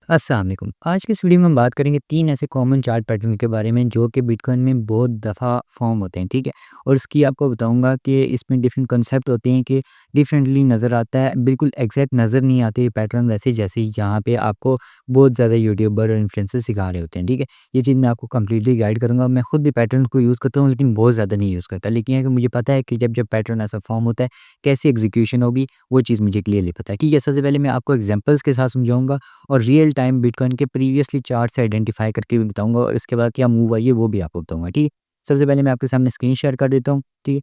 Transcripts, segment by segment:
अस्सलाम वालेकुम। आज की इस वीडियो में हम बात करेंगे 3 ऐसे कॉमन चार्ट पैटर्न के बारे में जो कि बिटकॉइन में बहुत दफ़ा फ़ॉर्म होते हैं, ठीक है? और इसकी आपको बताऊँगा कि इसमें डिफरेंट कंसेप्ट होते हैं कि डिफरेंटली नज़र आता है, बिल्कुल एग्जैक्ट नज़र नहीं आते ये पैटर्न वैसे जैसे यहाँ पे आपको बहुत ज़्यादा यूट्यूबर और इन्फ्लुएंसर सिखा रहे होते हैं, ठीक है? ये चीज़ मैं आपको कंप्लीटली गाइड करूँगा। मैं खुद भी पैटर्न को यूज़ करता हूँ लेकिन बहुत ज़्यादा नहीं यूज़ करता। लेकिन है कि मुझे पता है कि जब पैटर्न ऐसा फ़ॉर्म होता है, कैसी एग्जीक्यूशन होगी वो चीज़ मुझे क्लियरली पता है, ठीक है? सबसे पहले मैं आपको एग्जांपल्स के साथ समझाऊँगा और रियल टाइम बिटकॉइन के प्रीवियसली चार्ट से आइडेंटिफाई करके भी बताऊँगा और इसके बाद क्या मूव आई है वो भी आपको बताऊँगा, ठीक है? सबसे पहले मैं आपके सामने स्क्रीन शेयर कर देता हूँ, ठीक है?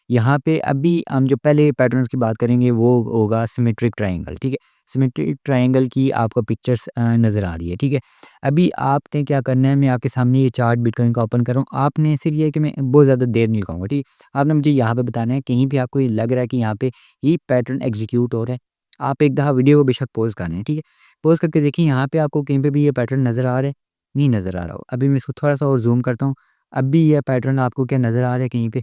यहाँ पे अभी हम जो पहले पैटर्न्स की बात करेंगे वो होगा सिमेट्रिक ट्रायंगल, ठीक है? सिमेट्रिक ट्रायंगल की आपको पिक्चर्स नज़र आ रही है, ठीक है? अभी आपने क्या करना है, मैं आपके सामने ये चार्ट बिटकॉइन का ओपन कर रहा हूँ। आपने सिर्फ ये है कि मैं बहुत ज़्यादा देर नहीं लगाऊँगा, ठीक है? आपने मुझे यहाँ पे बताना है कहीं भी आपको ये लग रहा है कि यहाँ पे ये पैटर्न एग्जीक्यूट हो रहा है, आप एक दफ़ा वीडियो को बेशक पॉज़ कर लें, ठीक है? पॉज़ करके देखिए यहाँ पे आपको कहीं पे भी ये पैटर्न नज़र आ रहा है? नहीं नज़र आ रहा हो। अभी मैं इसको थोड़ा-सा और ज़ूम करता हूँ। अब भी ये पैटर्न आपको क्या नज़र आ रहा है कहीं पे?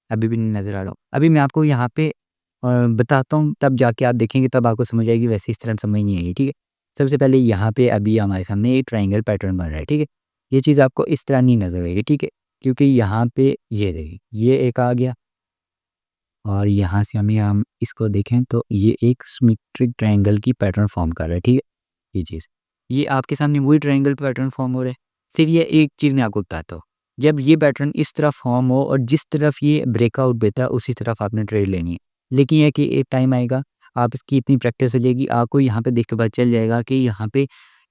अभी भी नहीं नज़र आ रहा हो। अभी मैं आपको यहाँ पे बताता हूँ तब जाके आप देखेंगे तब आपको समझ आएगी, वैसे इस तरह समझ नहीं आएगी, ठीक है? सबसे पहले यहाँ पे अभी हमारे सामने एक ट्रायंगल पैटर्न बन रहा है, ठीक है? ये चीज़ आपको इस तरह नहीं नज़र आएगी, ठीक है? क्योंकि यहाँ पे ये देखिए, ये एक आ गया और यहाँ से हम इसको देखें तो ये एक सिमेट्रिक ट्रायंगल की पैटर्न फ़ॉर्म कर रहा है, ठीक है? ये चीज़। ये आपके सामने वही ट्रायंगल पैटर्न फ़ॉर्म हो रहा है। सिर्फ़ ये एक चीज़ मैं आपको बताता हूँ। जब ये पैटर्न इस तरह फ़ॉर्म हो और जिस तरफ ये ब्रेकआउट देता है उसी तरफ आपने ट्रेड लेनी है। लेकिन ये है कि एक टाइम आएगा, आप इसकी इतनी प्रैक्टिस हो जाएगी, आपको यहाँ पे देख के पता चल जाएगा कि यहाँ पे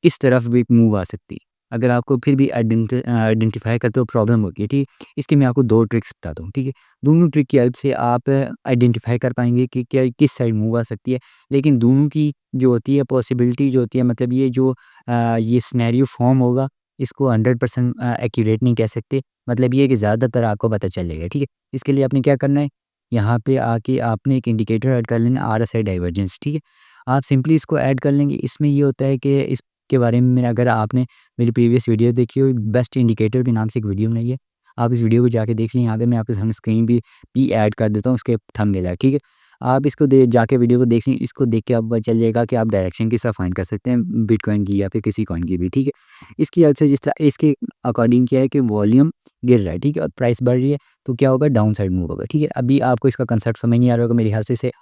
किस तरफ भी एक मूव आ सकती है। अगर आपको फिर भी आइडेंटिफ़ाई करते हो प्रॉब्लम होगी है, ठीक है? इसकी मैं आपको 2 ट्रिक्स बताता हूँ, ठीक है? दोनों ट्रिक की हेल्प से आप आइडेंटिफ़ाई कर पाएँगे कि क्या किस साइड मूव आ सकती है। लेकिन दोनों की जो होती है पॉसिबिलिटी जो होती है, मतलब ये जो ये सिनेरियो फॉर्म होगा, इसको 100% एक्यूरेट नहीं कह सकते। मतलब ये है कि ज़्यादातर आपको पता चलेगा, ठीक है? इसके लिए आपने क्या करना है, यहाँ पे आके आपने एक इंडिकेटर ऐड कर लेना, आरएसआई डाइवर्जेंस, ठीक है? आप सिंपली इसको ऐड कर लेंगे। इसमें ये होता है कि इसके बारे में अगर आपने मेरी प्रीवियस वीडियो देखी हो, बेस्ट इंडिकेटर के नाम से एक वीडियो बनाई है। आप इस वीडियो को जाके देख लें, यहाँ पे मैं आपके सामने स्क्रीन भी ऐड कर देता हूँ, उसके थंबनेल है, ठीक है? आप इसको दे जाके वीडियो को देख लें, इसको देख के आपको पता चल जाएगा कि आप डायरेक्शन किस तरह फाइंड कर सकते हैं बिटकॉइन की या फिर किसी कॉइन की भी, ठीक है? इसकी हेल्प से जिस तरह इसके अकॉर्डिंग क्या है कि वॉल्यूम गिर रहा है, ठीक है? और प्राइस बढ़ रही है, तो क्या होगा, डाउन साइड मूव होगा, ठीक है? अभी आपको इसका कांसेप्ट समझ नहीं आ रहा होगा, मेरे ख्याल से इसे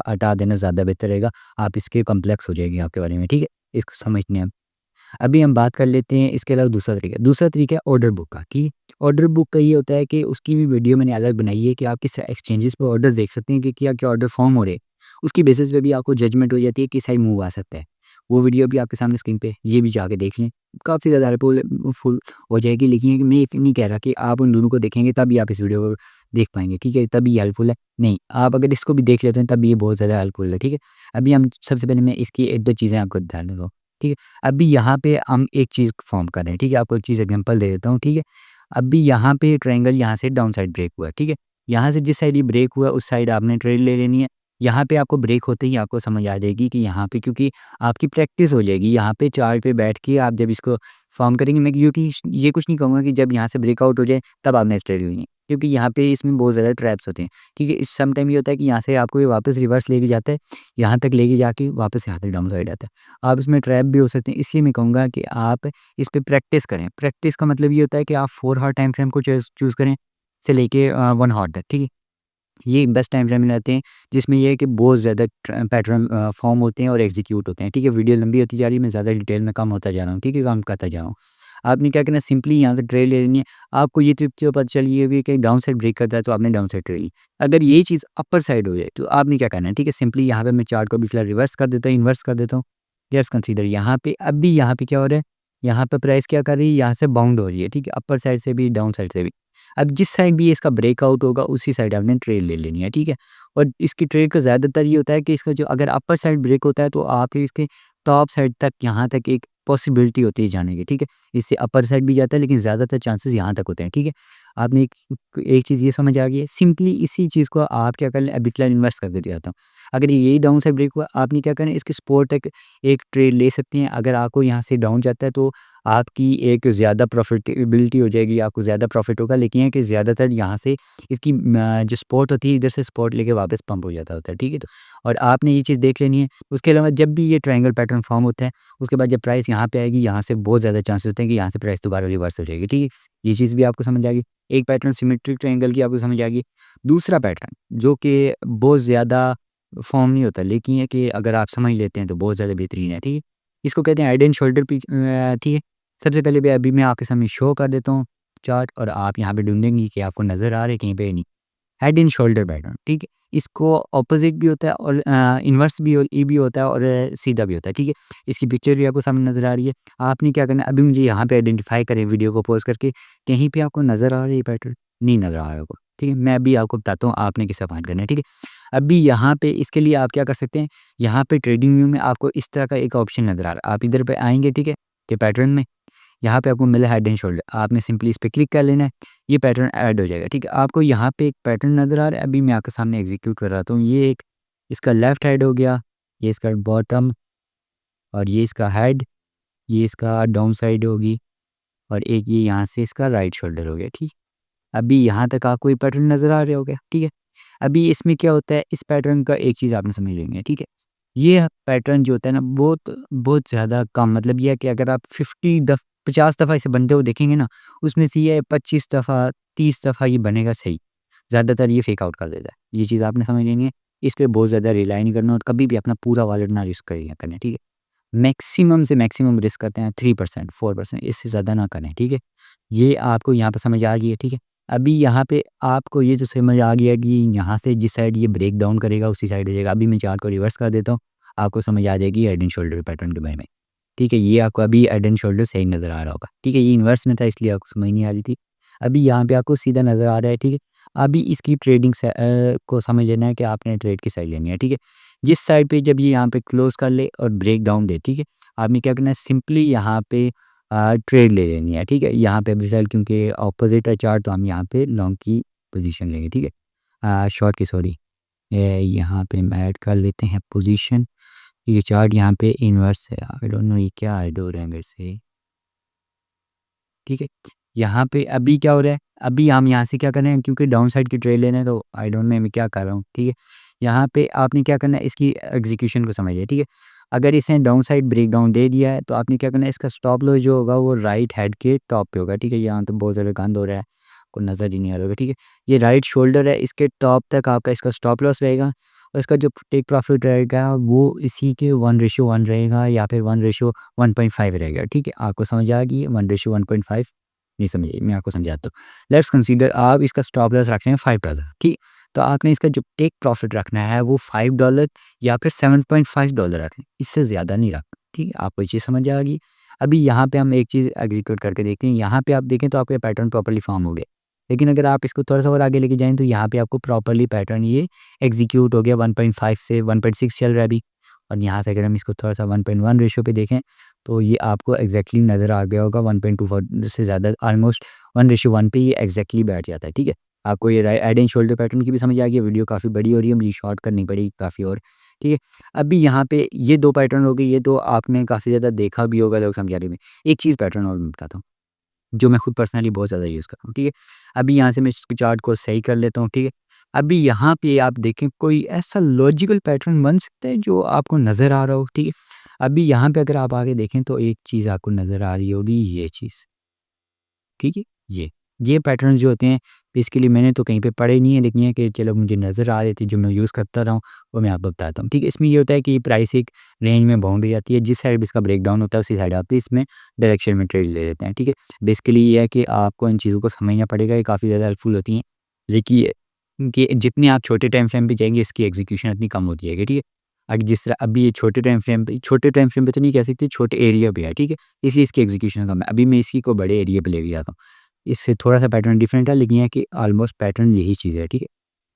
हटा देना ज़्यादा बेहतर रहेगा। आप इसके कॉम्प्लेक्स हो जाएगी आपके बारे में, ठीक है? इसको समझने में। अभी हम बात कर लेते हैं इसके अलावा दूसरा तरीका है ऑर्डर बुक का, कि ऑर्डर बुक का ये होता है कि उसकी भी वीडियो मैंने अलग बनाई है कि आप किस एक्सचेंजेस पे ऑर्डर्स देख सकते हैं कि क्या-क्या ऑर्डर फॉर्म हो रहे हैं। उसकी बेसिस पे भी आपको जजमेंट हो जाती है कि साइड मूव आ सकता है। वो वीडियो भी आपके सामने स्क्रीन पे, ये भी जाके देख लें। काफ़ी ज़्यादा हेल्पफुल फुल हो जाएगी, लेकिन ये कि मैं ये नहीं कह रहा कि आप उन दोनों को देखेंगे तभी आप इस वीडियो को देख पाएँगे, ठीक है? तभी हेल्पफुल है। नहीं, आप अगर इसको भी देख लेते हैं तब ये बहुत ज़्यादा हेल्पफुल है, ठीक है? अभी हम सबसे पहले मैं इसकी 1-2 चीज़ें आपको बता देता हूँ, ठीक है? अभी यहाँ पे हम एक चीज़ फ़ॉर्म कर रहे हैं, ठीक है? आपको एक चीज़ एग्ज़ाम्पल दे देता हूँ, ठीक है? अभी यहाँ पे ट्रायंगल यहाँ से डाउन साइड ब्रेक हुआ है, ठीक है? यहाँ से जिस साइड ये ब्रेक हुआ है उस साइड आपने ट्रेड ले लेनी है। यहाँ पे आपको ब्रेक होते ही आपको समझ आ जाएगी कि यहाँ पे, क्योंकि आपकी प्रैक्टिस हो जाएगी, यहाँ पे चार्ट पे बैठ के आप जब इसको फ़ॉर्म करेंगे, मैं क्योंकि ये कुछ नहीं कहूँगा कि जब यहाँ से ब्रेकआउट हो जाए तब आपने ट्रेड लेनी है, क्योंकि यहाँ पे इसमें बहुत ज़्यादा ट्रैप्स होते हैं, ठीक है? इस सम टाइम ये होता है कि यहाँ से आपको ये वापस रिवर्स लेके जाता है, यहाँ तक लेके जाके वापस यहाँ तक डाउन साइड आता है। आप इसमें ट्रैप भी हो सकते हैं, इसलिए मैं कहूँगा कि आप इस पे प्रैक्टिस करें। प्रैक्टिस का मतलब ये होता है कि आप 4 हॉर टाइम फ्रेम को चूज़ करें से लेके 1 हॉर तक, ठीक है? ये बेस्ट टाइम फ्रेम में रहते हैं, जिसमें ये है कि बहुत ज़्यादा पैटर्न फॉर्म होते हैं और एग्जीक्यूट होते हैं, ठीक है? वीडियो लंबी होती जा रही है, मैं ज़्यादा डिटेल में कम होता जा रहा हूँ, ठीक है? कम करता जा रहा हूँ। आपने क्या करना है, सिंपली यहाँ से ट्रेड ले लेनी है। आपको ये ट्रिक जो पता चली होगी कि डाउन साइड ब्रेक करता है तो आपने डाउन साइड ट्रेड ली। अगर ये चीज़ अपर साइड हो जाए तो आपने क्या करना है, ठीक है? सिंपली यहाँ पे मैं चार्ट को भी फिलहाल रिवर्स कर देता हूँ, इन्वर्स कर देता हूँ। लेट्स कंसीडर यहाँ पे अभी यहाँ पे क्या हो रहा है, यहाँ पे प्राइस क्या कर रही है, यहाँ से बाउंड हो रही है, ठीक है? अपर साइड से भी, डाउन साइड से भी। अब जिस साइड भी इसका ब्रेकआउट होगा उसी साइड आपने ट्रेड ले लेनी है, ठीक है? और इसकी ट्रेड का ज़्यादातर ये होता है कि इसका जो अगर अपर साइड ब्रेक होता है तो आप इसके टॉप साइड तक, यहाँ तक एक पॉसिबिलिटी होती है जाने की, ठीक है? इससे अपर साइड भी जाता है लेकिन ज़्यादातर चांसेस यहाँ तक होते हैं, ठीक है? आपने एक चीज़ ये समझ आ गई है। सिंपली इसी चीज़ को आप क्या कर लें, अभी फ़िलहाल इन्वेस्ट करके दिखाता हूँ। अगर यही डाउन साइड ब्रेक हुआ, आपने क्या करना है, इसके सपोर्ट तक एक ट्रेड ले सकते हैं। अगर आपको यहाँ से डाउन जाता है तो आपकी एक ज़्यादा प्रॉफ़िटेबिलिटी हो जाएगी, आपको ज़्यादा प्रॉफ़िट होगा। लेकिन है कि ज़्यादातर यहाँ से इसकी जो सपोर्ट होती है, इधर से सपोर्ट लेके वापस पंप हो जाता होता है, ठीक है? तो और आपने ये चीज़ देख लेनी है। उसके अलावा जब भी ये ट्रायंगल पैटर्न फॉर्म होता है, उसके बाद जब प्राइस यहाँ पे आएगी, यहाँ से बहुत ज़्यादा चांसेस होते हैं कि यहाँ से प्राइस दोबारा रिवर्स हो जाएगी, ठीक है? ये चीज़ भी आपको समझ आ गई। एक पैटर्न सिमेट्रिक ट्रायंगल की आपको समझ आ गई। दूसरा पैटर्न जो कि बहुत ज़्यादा फॉर्म नहीं होता, लेकिन ये कि अगर आप समझ लेते हैं तो बहुत ज़्यादा बेहतरीन है, ठीक है? इसको कहते हैं हेड एंड शोल्डर ठीक है? सबसे पहले भी अभी मैं आपके सामने शो कर देता हूँ चार्ट, और आप यहाँ पे ढूँढेंगी कि आपको नज़र आ रहा है कहीं पे नहीं। हेड एंड शोल्डर पैटर्न, ठीक है? इसको ऑपोज़िट भी होता है और इन्वर्स भी ये भी होता है और सीधा भी होता है, ठीक है? इसकी पिक्चर भी आपको सामने नज़र आ रही है। आपने क्या करना है, अभी मुझे यहाँ पे आइडेंटिफ़ाई करें वीडियो को पॉज़ करके, कहीं पे आपको नज़र आ रहा है ये पैटर्न? नहीं नज़र आ रहा होगा, ठीक है? मैं अभी आपको बताता हूँ आपने कैसे फाइंड करना है, ठीक है? अभी यहाँ पे इसके लिए आप क्या कर सकते हैं, यहाँ पे ट्रेडिंग व्यू में आपको इस तरह का एक ऑप्शन नज़र आ रहा है। आप इधर पे आएँगे, ठीक है? कि पैटर्न में यहाँ पे आपको मिला हेड एंड शोल्डर, आपने सिंपली इस पे क्लिक कर लेना है, ये पैटर्न ऐड हो जाएगा, ठीक है? आपको यहाँ पे एक पैटर्न नज़र आ रहा है, अभी मैं आपके सामने एग्जीक्यूट कर रहा हूँ। ये एक इसका लेफ्ट हेड हो गया, ये इसका बॉटम, और ये इसका हेड, ये इसका डाउन साइड होगी, और एक ये यहाँ से इसका राइट शोल्डर हो गया, ठीक है? अभी यहाँ तक आपको ये पैटर्न नज़र आ रहा होगा, ठीक है? अभी इसमें क्या होता है, इस पैटर्न का एक चीज़ आपने समझ लेनी है, ठीक है? ये पैटर्न जो होता है ना, बहुत बहुत ज़्यादा कम, मतलब ये है कि अगर आप 50 दफ़ा इसे बनते हुए देखेंगे ना, उसमें से ये 25 दफ़ा, 30 दफ़ा ये बनेगा सही। ज़्यादातर ये फेक आउट कर देता है। ये चीज़ आपने समझ लेनी है। इस पे बहुत ज़्यादा रिलाई नहीं करना, और कभी भी अपना पूरा वॉलेट ना रिस्क करिए करना, ठीक है? मैक्सिमम से मैक्सिमम रिस्क करते हैं 3%, 4%, इससे ज़्यादा ना करें, ठीक है? ये आपको यहाँ पे समझ आ गई है, ठीक है? अभी यहाँ पे आपको ये जो समझ आ गया कि यहाँ से जिस साइड ये ब्रेक डाउन करेगा उसी साइड हो जाएगा। अभी मैं चार्ट को रिवर्स कर देता हूँ, आपको समझ आ जाएगी हेड एंड शोल्डर पैटर्न के बारे में, ठीक है? ये आपको अभी हेड एंड शोल्डर सही नज़र आ रहा होगा, ठीक है? ये इन्वर्स में था इसलिए आपको समझ नहीं आ रही थी। अभी यहाँ पे आपको सीधा नज़र आ रहा है, ठीक है? अभी इसकी ट्रेडिंग को समझ लेना है कि आपने ट्रेड की साइड लेनी है, ठीक है? जिस साइड पे जब ये यहाँ पे क्लोज़ कर ले और ब्रेक डाउन दे, ठीक है? आपने क्या करना है, सिंपली यहाँ पे ट्रेड ले लेनी है, ठीक है? यहाँ पे अभी फ़िलहाल क्योंकि अपोज़िट है चार्ट, तो हम यहाँ पे लॉन्ग की पोज़ीशन लेंगे, ठीक है? शॉर्ट की सॉरी, यहाँ पे हम ऐड कर लेते हैं पोज़ीशन। ये चार्ट यहाँ पे इन्वर्स है, आई डोंट नो ये क्या ऐड हो रहा है मेरे से, ठीक है? यहाँ पे अभी क्या हो रहा है, अभी हम यहाँ से क्या कर रहे हैं, क्योंकि डाउन साइड की ट्रेड लेना है, तो आई डोंट नो मैं क्या कर रहा हूँ, ठीक है? यहाँ पे आपने क्या करना है, इसकी एग्जीक्यूशन को समझिए, ठीक है? अगर इसने डाउन साइड ब्रेकडाउन दे दिया है, तो आपने क्या करना है, इसका स्टॉप लॉस जो होगा वो राइट हेड के टॉप पे होगा, ठीक है? यहाँ तो बहुत ज़्यादा गंद हो रहा है, आपको नज़र ही नहीं आ रहा होगा, ठीक है? ये राइट शोल्डर है, इसके टॉप तक आपका इसका स्टॉप लॉस रहेगा, और इसका जो टेक प्रॉफिट रहेगा वो इसी के 1:1 रहेगा, या फिर 1:1.5 रहेगा, ठीक है? आपको समझ आ गई है 1:1.5? नहीं समझिए, मैं आपको समझाता हूँ। लेट्स कंसीडर आप इसका स्टॉप लॉस रख रहे हैं $5, ठीक? तो आपने इसका जो टेक प्रॉफिट रखना है वो $5 या फिर $7.5 रखें, इससे ज़्यादा नहीं रखना, ठीक है? आपको ये चीज़ समझ आ गई। अभी यहाँ पे हम एक चीज़ एग्जीक्यूट करके देखते हैं, यहाँ पे आप देखें तो आपका पैटर्न प्रॉपर्ली फॉर्म हो गया। लेकिन अगर आप इसको थोड़ा-सा और आगे लेके जाएँ, तो यहाँ पे आपको प्रॉपर्ली पैटर्न ये एग्जीक्यूट हो गया, 1.5 से 1.6 चल रहा है अभी। और यहाँ से अगर हम इसको थोड़ा-सा 1.1 रेशियो पे देखें, तो ये आपको एग्ज़ैक्टली नज़र आ गया होगा, 1.24 से ज़्यादा ऑलमोस्ट 1:1 पे ये एग्ज़ैक्टली बैठ जाता है, ठीक है? आपको ये हेड एंड शोल्डर पैटर्न की भी समझ आ गई है, वीडियो काफ़ी बड़ी हो रही है, मुझे शॉर्ट करनी पड़ेगी काफ़ी और, ठीक है? अभी यहाँ पे ये 2 पैटर्न हो गए, ये तो आपने काफ़ी ज़्यादा देखा भी होगा लोग समझाने में। एक चीज़ पैटर्न और मैं बताता हूँ, जो मैं खुद पर्सनली बहुत ज़्यादा यूज़ करता हूँ, ठीक है? अभी यहाँ से मैं इसके चार्ट को सही कर लेता हूँ, ठीक है? अभी यहाँ पे आप देखें कोई ऐसा लॉजिकल पैटर्न बन सकता है जो आपको नज़र आ रहा हो, ठीक है? अभी यहाँ पे अगर आप आगे देखें तो एक चीज़ आपको नज़र आ रही होगी, ये चीज़, ठीक है? ये पैटर्न्स जो होते हैं बेसिकली मैंने तो कहीं पे पढ़े नहीं है, लेकिन ये कि चलो मुझे नज़र आ रही थी जो मैं यूज़ करता रहा हूँ, वो मैं आपको बताता हूँ, ठीक है? इसमें ये होता है कि प्राइस एक रेंज में बाउंड हो जाती है, जिस साइड भी इसका ब्रेकडाउन होता है उसी साइड आप इसमें डायरेक्शन में ट्रेड ले लेते हैं, ठीक है? बेसिकली ये है कि आपको इन चीज़ों को समझना पड़ेगा, ये काफ़ी ज़्यादा हेल्पफुल होती हैं। देखिए कि जितने आप छोटे टाइम फ्रेम पे जाएँगे इसकी एग्जीक्यूशन उतनी कम होती है, ठीक है? अब जिस तरह अभी ये छोटे टाइम फ्रेम पे तो नहीं कह सकते, छोटे एरिया पे है, ठीक है? इसलिए इसकी एग्जीक्यूशन कम है। अभी मैं इसी को बड़े एरिया पे लेके जाता हूँ। इससे थोड़ा-सा पैटर्न डिफरेंट है, लेकिन ये है कि ऑलमोस्ट पैटर्न यही चीज़ है, ठीक है?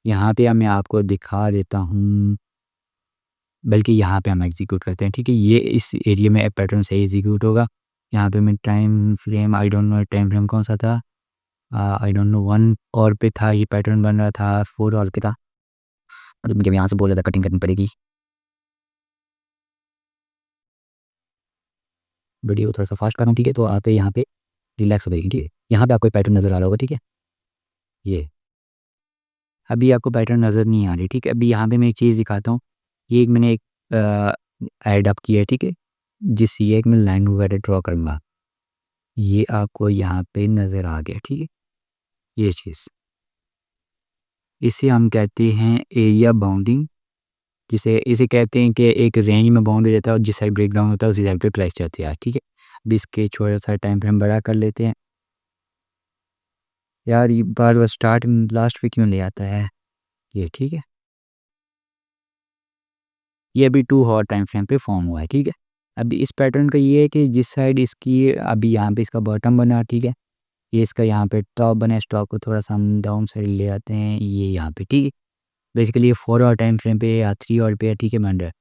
यहाँ पे अब मैं आपको दिखा देता हूँ, बल्कि यहाँ पे हम एग्ज़ीक्यूट करते हैं, ठीक है? ये इस एरिया में पैटर्न सही एग्ज़ीक्यूट होगा। यहाँ पे मैं time frame I don't know time frame कौन-सा था? आई डोंट नो 1 और पे था ये पैटर्न बन रहा था, 4 और पे था। मतलब मुझे यहाँ से बहुत ज़्यादा कटिंग करनी पड़ेगी। वीडियो थोड़ा-सा फ़ास्ट कर रहा हूँ, ठीक है? तो आप यहाँ पे रिलैक्स हो जाइए, ठीक है? यहाँ पे आपको एक पैटर्न नज़र आ रहा होगा, ठीक है? ये। अभी आपको पैटर्न नज़र नहीं आ रही, ठीक है? अभी यहाँ पे मैं एक चीज़ दिखाता हूँ। ये एक मैंने एक ऐड अप किया है, ठीक है? जिससे ये एक मैं लाइन वगैरह ड्रॉ करूँगा। ये आपको यहाँ पे नज़र आ गया, ठीक है? ये चीज़। इसे हम कहते हैं एरिया बाउंडिंग, जिसे इसे कहते हैं कि एक रेंज में बाउंड हो जाता है और जिस साइड ब्रेक डाउन होता है उसी साइड पे प्राइस जाती है, ठीक है? अभी इसके थोड़ा-सा टाइम फ्रेम बड़ा कर लेते हैं। यार ये बार-बार स्टार्ट लास्ट पे क्यों ले आता है? ये ठीक है? ये अभी 2 हॉट टाइम फ्रेम पे फॉर्म हुआ है, ठीक है? अभी इस पैटर्न का ये है कि जिस साइड इसकी अभी यहाँ पे इसका बॉटम बना, ठीक है? ये इसका यहाँ पे टॉप बना है, स्टॉक को थोड़ा-सा हम डाउन साइड ले आते हैं, ये यहाँ पे, ठीक है? बेसिकली ये 4 हॉट टाइम फ्रेम पे या 3 हॉट पे है, ठीक है मेंटर?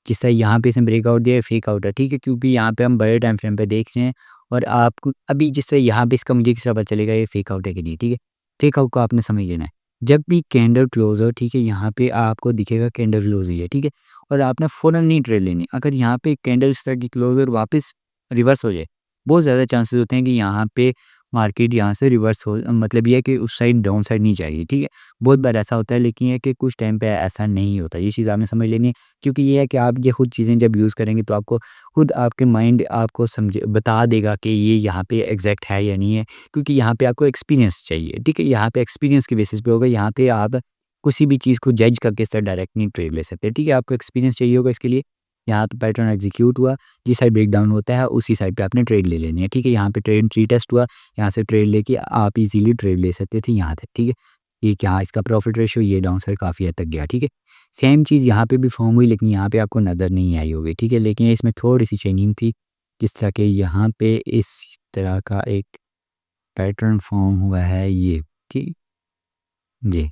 जिस तरह यहाँ पे इसने ब्रेकआउट दिया है, फेक आउट है, ठीक है? क्योंकि यहाँ पे हम बड़े टाइम फ्रेम पे देख रहे हैं और आपको अभी जिस तरह यहाँ पे इसका मुझे किस तरह पता चलेगा ये फेक आउट है कि नहीं, ठीक है? फेक आउट को आपने समझ लेना है। जब भी कैंडल क्लोज़ हो, ठीक है? यहाँ पे आपको दिखेगा कैंडल क्लोज़ हुई है, ठीक है? और आपने फ़ौरन नहीं ट्रेड लेनी। अगर यहाँ पे कैंडल इस तरह की क्लोज़ और वापस रिवर्स हो जाए, बहुत ज़्यादा चांसेस होते हैं कि यहाँ पे मार्केट यहाँ से रिवर्स हो, मतलब ये है कि उस साइड डाउन साइड नहीं जाएगी, ठीक है? बहुत बार ऐसा होता है, लेकिन ये है कि कुछ टाइम पे ऐसा नहीं होता। ये चीज़ आपने समझ लेनी है। क्योंकि ये है कि आप ये खुद चीज़ें जब यूज़ करेंगे तो आपको खुद आपके माइंड आपको समझे बता देगा कि ये यहाँ पे एग्जैक्ट है या नहीं है, क्योंकि यहाँ पे आपको एक्सपीरियंस चाहिए, ठीक है? यहाँ पे एक्सपीरियंस के बेसिस पे होगा, यहाँ पे आप किसी भी चीज़ को जज करके इस तरह डायरेक्ट नहीं ट्रेड ले सकते, ठीक है? आपको एक्सपीरियंस चाहिए होगा इसके लिए। यहाँ पे पैटर्न एग्जीक्यूट हुआ, जिस साइड ब्रेक डाउन होता है उसी साइड पे आपने ट्रेड ले लेनी है, ठीक है? यहाँ पे ट्रेड रीटेस्ट हुआ, यहाँ से ट्रेड लेके आप इजीली ट्रेड ले सकते थे यहाँ तक, ठीक है? ये क्या इसका प्रॉफिट रेशियो ये डाउन साइड काफ़ी हद तक गया, ठीक है? सेम चीज़ यहाँ पे भी फॉर्म हुई, लेकिन यहाँ पे आपको नज़र नहीं आई होगी, ठीक है? लेकिन इसमें थोड़ी-सी चेंजिंग थी, जिस तरह के यहाँ पे इस तरह का एक पैटर्न फॉर्म हुआ है ये, ठीक? जी।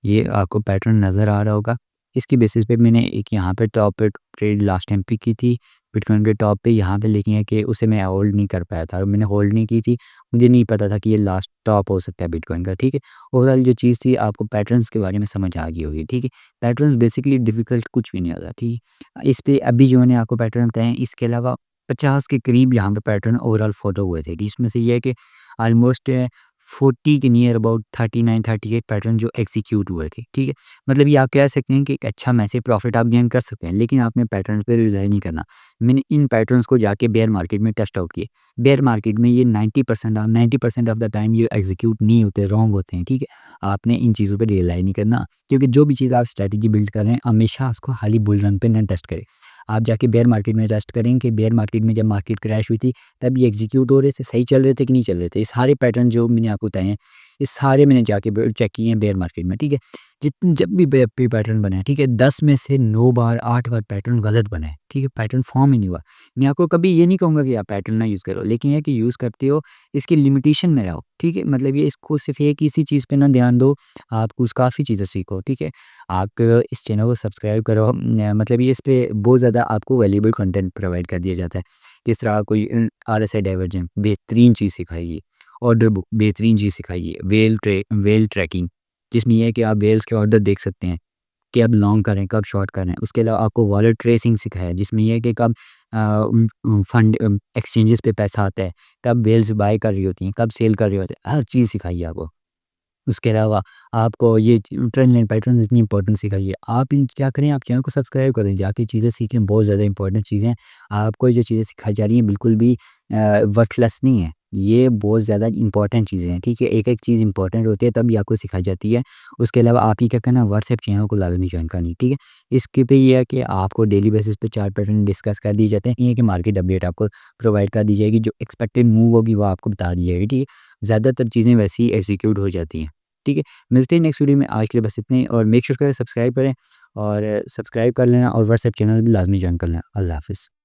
ये आपको पैटर्न नज़र आ रहा होगा। इसकी बेसिस पे मैंने एक यहाँ पे टॉप पे ट्रेड लास्ट टाइम पिक की थी, बिटकॉइन के टॉप पे यहाँ पे, लेकिन है कि उसे मैं होल्ड नहीं कर पाया था और मैंने होल्ड नहीं की थी। मुझे नहीं पता था कि ये लास्ट टॉप हो सकता है बिटकॉइन का, ठीक है? ओवरऑल जो चीज़ थी आपको पैटर्न्स के बारे में समझ आ गई होगी, ठीक है? पैटर्न्स बेसिकली डिफ़िकल्ट कुछ भी नहीं होता, ठीक है? इस पे अभी जो मैंने आपको पैटर्न बताए हैं, इसके अलावा 50 के करीब यहाँ पे पैटर्न ओवरऑल फ़ॉलो हुए थे। इसमें से ये है कि ऑलमोस्ट 40 के नियर अबाउट 39-38 पैटर्न जो एग्जीक्यूट हुए थे, ठीक है? मतलब ये आप कह सकते हैं कि एक अच्छा मैसिव प्रॉफिट आप गेन कर सकते हैं, लेकिन आपने पैटर्न पे रिलाई नहीं करना। मैंने इन पैटर्न्स को जाके बेयर मार्केट में टेस्ट आउट किए। बेयर मार्केट में ये 90% ऑफ द टाइम ये एग्जीक्यूट नहीं होते, रॉन्ग होते हैं, ठीक है? आपने इन चीज़ों पे रिलाई नहीं करना, क्योंकि जो भी चीज़ आप स्ट्रैटेजी बिल्ड कर रहे हैं, हमेशा उसको खाली बुल रन पे ना टेस्ट करें। आप जाके बेयर मार्केट में टेस्ट करें कि बेयर मार्केट में जब मार्केट क्रैश हुई थी, तब ये एग्जीक्यूट हो रहे थे, सही चल रहे थे कि नहीं चल रहे थे। ये सारे पैटर्न जो मैंने आपको बताए हैं, ये सारे मैंने जाके चेक किए हैं बेयर मार्केट में, ठीक है? जितने जब भी पे पैटर्न बना है, ठीक है? 10 में से 9 बार 8 बार पैटर्न गलत बना है, ठीक है? पैटर्न फॉर्म ही नहीं हुआ। मैं आपको कभी ये नहीं कहूँगा कि आप पैटर्न ना यूज़ करो, लेकिन ये है कि यूज़ करते हो, इसकी लिमिटेशन में रहो, ठीक है? मतलब ये इसको सिर्फ़ एक इसी चीज़ पे ना ध्यान दो, आप कुछ काफ़ी चीज़ें सीखो, ठीक है? आप इस चैनल को सब्सक्राइब करो, मतलब ये इस पे बहुत ज़्यादा आपको वैल्यूएबल कंटेंट प्रोवाइड कर दिया जाता है। जिस तरह कोई आरएसआई डाइवर्जन बेहतरीन चीज़ सिखाइए, ऑर्डर बुक बेहतरीन चीज़ सिखाइए, वेल ट्रैकिंग जिसमें ये है कि आप वेल्स के ऑर्डर देख सकते हैं कि अब लॉन्ग करें, कब शॉर्ट करें। उसके अलावा आपको वॉलेट ट्रेसिंग सिखाया है, जिसमें ये है कि कब फंड एक्सचेंजेस पे पैसा आता है, कब वेल्स बाय कर रही होती हैं, कब सेल कर रही होती है, हर चीज़ सिखाई है आपको। उसके अलावा आपको ये ट्रेंड लाइन पैटर्न इतनी इंपॉर्टेंट सिखाइए। आप इन क्या करें, आप चैनल को सब्सक्राइब करें, जाके चीज़ें सीखें, बहुत ज़्यादा इंपॉर्टेंट चीज़ें हैं। आपको जो चीज़ें सिखाई जा रही हैं बिल्कुल भी वर्थलेस नहीं है। ये बहुत ज़्यादा इंपॉर्टेंट चीज़ें हैं, ठीक है? एक-एक चीज़ इंपॉर्टेंट होती है तभी आपको सिखाई जाती है। उसके अलावा आप ही क्या करना, व्हाट्सएप चैनल को लाज़मी जॉइन करनी, ठीक है? इसके पे ये है कि आपको डेली बेसिस पे चार्ट पैटर्न डिस्कस कर दिए जाते हैं। ये है कि मार्केट अपडेट आपको प्रोवाइड कर दी जाएगी, जो एक्सपेक्टेड मूव होगी वो आपको बता दी जाएगी, ठीक है? ज़्यादातर चीज़ें वैसे ही एग्ज़ीक्यूट हो जाती हैं। ठीक है? मिलते हैं नेक्स्ट वीडियो में, आज के लिए बस इतना ही और मेक श्योर करें सब्सक्राइब करें और सब्सक्राइब कर लेना और व्हाट्सएप चैनल भी लाज़मी जॉइन कर लेना। अल्लाह हाफ़िज़।